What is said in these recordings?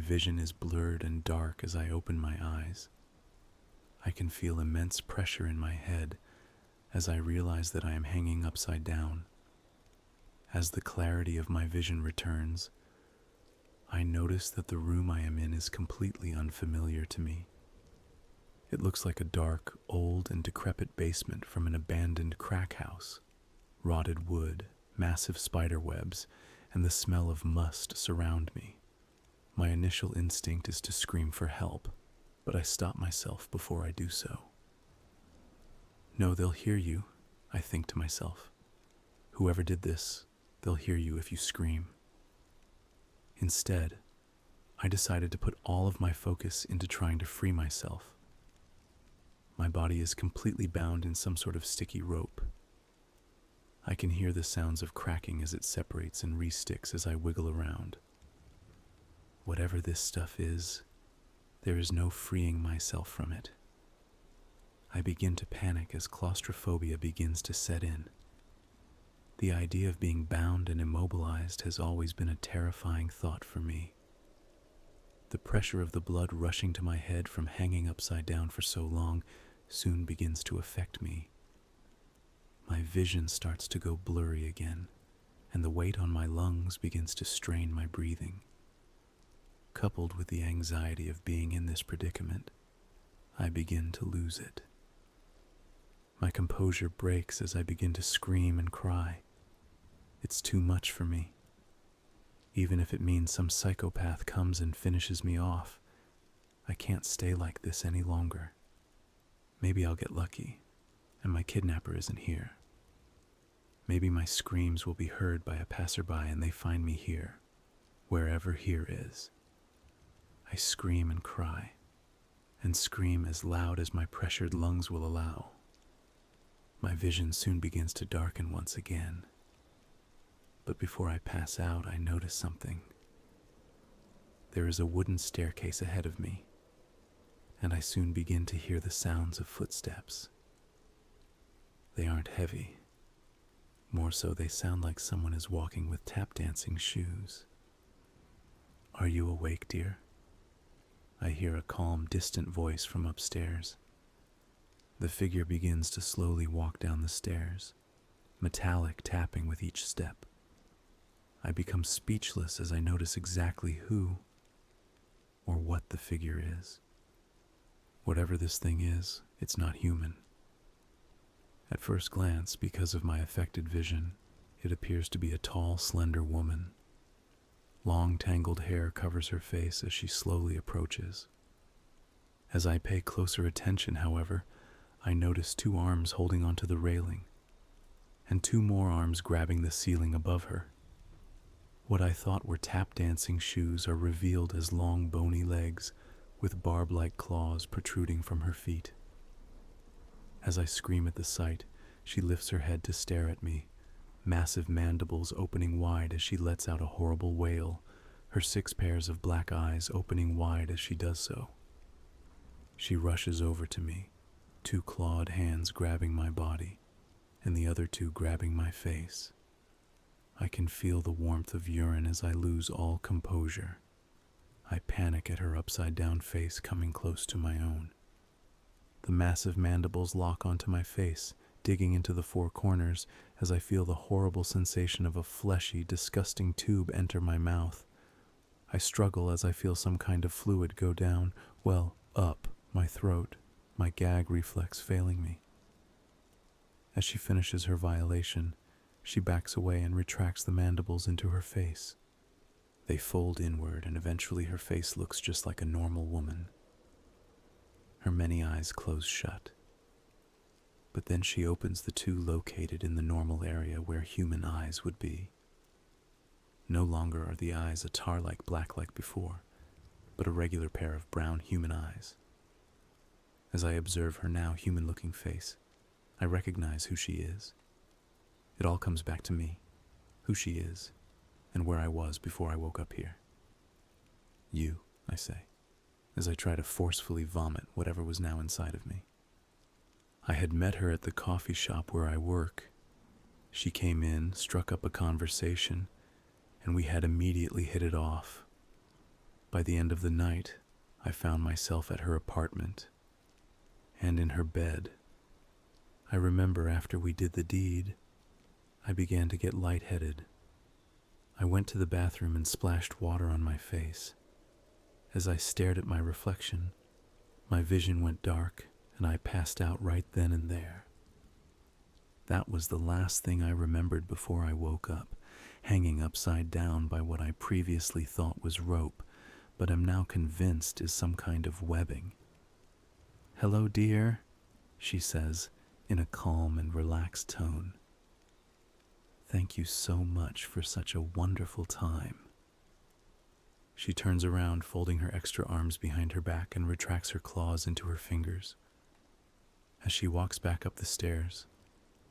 vision is blurred and dark as I open my eyes. I can feel immense pressure in my head as I realize that I am hanging upside down. As the clarity of my vision returns, I notice that the room I am in is completely unfamiliar to me. It looks like a dark, old, and decrepit basement from an abandoned crack house. Rotted wood, massive spider webs, and the smell of must surround me. My initial instinct is to scream for help, but I stop myself before I do so. No, they'll hear you, I think to myself. Whoever did this, they'll hear you if you scream. Instead, I decided to put all of my focus into trying to free myself. My body is completely bound in some sort of sticky rope. I can hear the sounds of cracking as it separates and re-sticks as I wiggle around. Whatever this stuff is, there is no freeing myself from it. I begin to panic as claustrophobia begins to set in. The idea of being bound and immobilized has always been a terrifying thought for me. The pressure of the blood rushing to my head from hanging upside down for so long soon begins to affect me. My vision starts to go blurry again, and the weight on my lungs begins to strain my breathing. Coupled with the anxiety of being in this predicament, I begin to lose it. My composure breaks as I begin to scream and cry. It's too much for me. Even if it means some psychopath comes and finishes me off, I can't stay like this any longer. Maybe I'll get lucky, and my kidnapper isn't here. Maybe my screams will be heard by a passerby and they find me here, wherever here is. I scream and cry, and scream as loud as my pressured lungs will allow. My vision soon begins to darken once again. But before I pass out, I notice something. There is a wooden staircase ahead of me, and I soon begin to hear the sounds of footsteps. They aren't heavy. More so, they sound like someone is walking with tap dancing shoes. Are you awake, dear? I hear a calm, distant voice from upstairs. The figure begins to slowly walk down the stairs, metallic tapping with each step. I become speechless as I notice exactly who or what the figure is. Whatever this thing is, it's not human. At first glance, because of my affected vision, it appears to be a tall, slender woman. Long, tangled hair covers her face as she slowly approaches. As I pay closer attention, however, I notice two arms holding onto the railing, and two more arms grabbing the ceiling above her. What I thought were tap-dancing shoes are revealed as long, bony legs with barb-like claws protruding from her feet. As I scream at the sight, she lifts her head to stare at me, massive mandibles opening wide as she lets out a horrible wail, her 6 pairs of black eyes opening wide as she does so. She rushes over to me, 2 clawed hands grabbing my body, and the other 2 grabbing my face. I can feel the warmth of urine as I lose all composure. I panic at her upside-down face coming close to my own. The massive mandibles lock onto my face, digging into the 4 corners as I feel the horrible sensation of a fleshy, disgusting tube enter my mouth. I struggle as I feel some kind of fluid go down, up my throat, my gag reflex failing me. As she finishes her violation, she backs away and retracts the mandibles into her face. They fold inward, and eventually her face looks just like a normal woman. Her many eyes close shut. But then she opens the 2 located in the normal area where human eyes would be. No longer are the eyes a tar-like black like before, but a regular pair of brown human eyes. As I observe her now human-looking face, I recognize who she is. It all comes back to me, who she is, and where I was before I woke up here. You, I say, as I try to forcefully vomit whatever was now inside of me. I had met her at the coffee shop where I work. She came in, struck up a conversation, and we had immediately hit it off. By the end of the night, I found myself at her apartment and in her bed. I remember after we did the deed, I began to get lightheaded. I went to the bathroom and splashed water on my face. As I stared at my reflection, my vision went dark and I passed out right then and there. That was the last thing I remembered before I woke up, hanging upside down by what I previously thought was rope, but am now convinced is some kind of webbing. "Hello, dear," she says in a calm and relaxed tone. "Thank you so much for such a wonderful time." She turns around, folding her extra arms behind her back, and retracts her claws into her fingers. As she walks back up the stairs,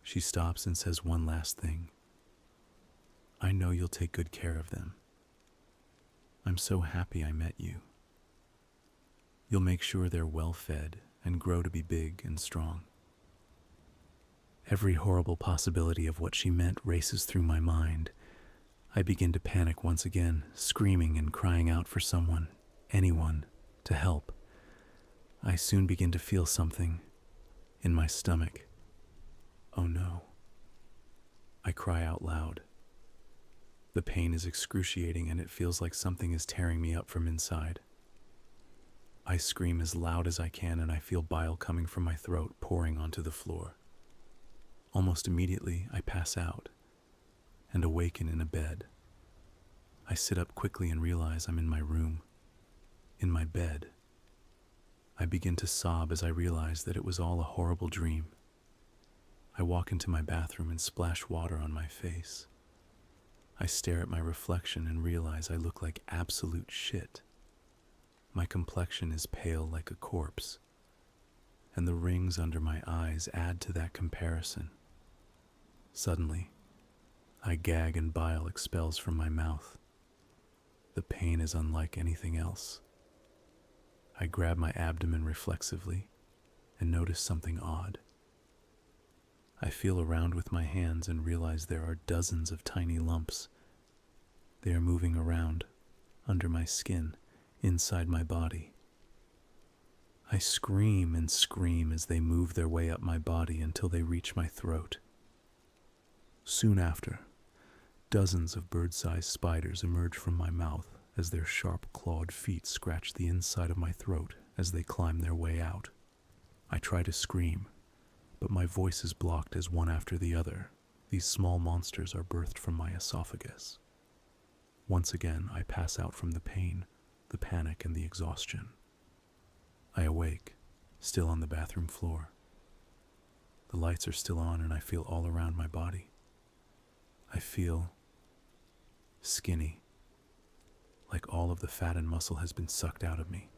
she stops and says one last thing. "I know you'll take good care of them. I'm so happy I met you. You'll make sure they're well fed and grow to be big and strong." Every horrible possibility of what she meant races through my mind. I begin to panic once again, screaming and crying out for someone, anyone, to help. I soon begin to feel something in my stomach. Oh no. I cry out loud. The pain is excruciating and it feels like something is tearing me up from inside. I scream as loud as I can and I feel bile coming from my throat pouring onto the floor. Almost immediately, I pass out and awaken in a bed. I sit up quickly and realize I'm in my room, in my bed. I begin to sob as I realize that it was all a horrible dream. I walk into my bathroom and splash water on my face. I stare at my reflection and realize I look like absolute shit. My complexion is pale like a corpse, and the rings under my eyes add to that comparison. Suddenly, I gag and bile expels from my mouth. The pain is unlike anything else. I grab my abdomen reflexively and notice something odd. I feel around with my hands and realize there are dozens of tiny lumps. They are moving around, under my skin, inside my body. I scream and scream as they move their way up my body until they reach my throat. Soon after, dozens of bird-sized spiders emerge from my mouth as their sharp clawed feet scratch the inside of my throat as they climb their way out. I try to scream, but my voice is blocked as one after the other, these small monsters are birthed from my esophagus. Once again, I pass out from the pain, the panic, and the exhaustion. I awake, still on the bathroom floor. The lights are still on and I feel all around my body. I feel skinny, like all of the fat and muscle has been sucked out of me.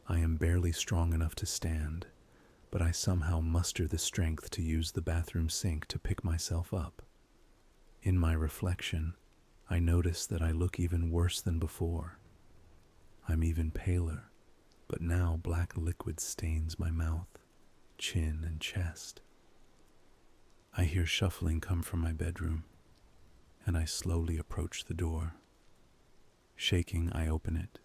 I am barely strong enough to stand, but I somehow muster the strength to use the bathroom sink to pick myself up. In my reflection, I notice that I look even worse than before. I'm even paler, but now black liquid stains my mouth, chin, and chest. I hear shuffling come from my bedroom, and I slowly approach the door. Shaking, I open it,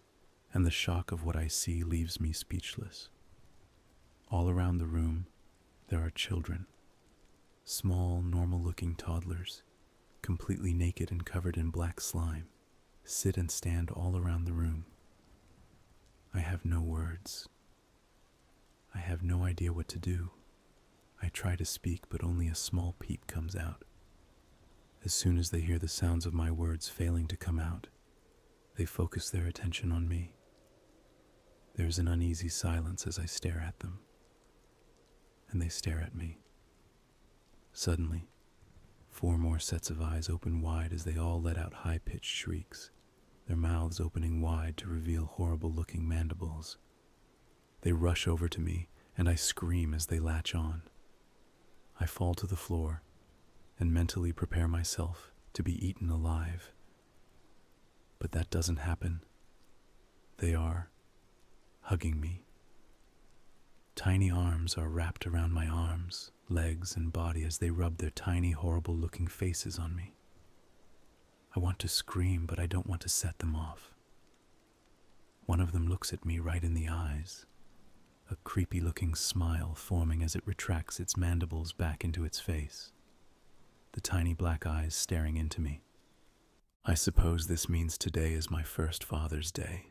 and the shock of what I see leaves me speechless. All around the room, there are children, small, normal-looking toddlers, completely naked and covered in black slime, sit and stand all around the room. I have no words. I have no idea what to do. I try to speak, but only a small peep comes out. As soon as they hear the sounds of my words failing to come out, they focus their attention on me. There's an uneasy silence as I stare at them, and they stare at me. Suddenly, 4 more sets of eyes open wide as they all let out high-pitched shrieks, their mouths opening wide to reveal horrible-looking mandibles. They rush over to me, and I scream as they latch on. I fall to the floor and mentally prepare myself to be eaten alive. But that doesn't happen. They are hugging me. Tiny arms are wrapped around my arms, legs, and body as they rub their tiny, horrible-looking faces on me. I want to scream, but I don't want to set them off. One of them looks at me right in the eyes, a creepy-looking smile forming as it retracts its mandibles back into its face, the tiny black eyes staring into me. I suppose this means today is my first Father's Day.